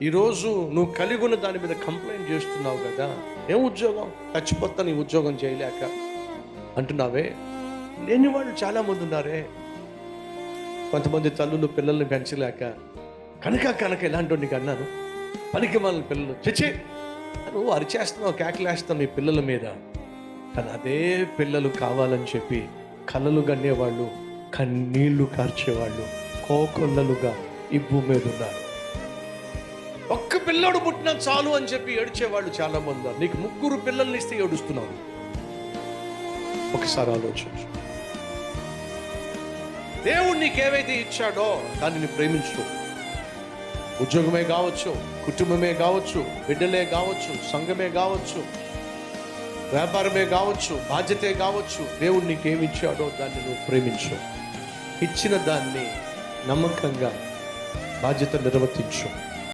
ఈరోజు నువ్వు కలిగి ఉన్న దాని మీద కంప్లైంట్ చేస్తున్నావు కదా, ఏం ఉద్యోగం, చచ్చిపోతా నీ ఉద్యోగం చేయలేక అంటున్నావే. లేని వాళ్ళు చాలామంది ఉన్నారే. కొంతమంది తల్లులు పిల్లల్ని పెంచలేక కనుక ఇలాంటి నీకు అన్నాను, పనికి వాళ్ళ పిల్లలు చచ్చే నువ్వు అరిచేస్తున్నావు, కేకలేస్తావు మీ పిల్లల మీద. కానీ అదే పిల్లలు కావాలని చెప్పి కలలు కన్నేవాళ్ళు, కన్నీళ్లు కార్చేవాళ్ళు కోకొల్లలుగా ఈ భూమి మీద ఉన్నారు. ఒక్క పిల్లోడు పుట్టినా చాలు అని చెప్పి ఏడ్చేవాళ్ళు చాలా మంది ఉన్నారు. నీకు 3 పిల్లల్ని ఇస్తే ఏడుస్తున్నావు. ఒకసారి ఆలోచించు. దేవుడు నీకేవైతే ఇచ్చాడో దానిని ప్రేమించు. ఉద్యోగమే కావచ్చు, కుటుంబమే కావచ్చు, బిడ్డలే కావచ్చు, సంఘమే కావచ్చు, వ్యాపారమే కావచ్చు, బాధ్యతే కావచ్చు. దేవుడు నీకేమి ఇచ్చాడో దాన్ని నువ్వు ప్రేమించు. ఇచ్చిన దాన్ని నమ్మకంగా బాధ్యత నిర్వర్తించు.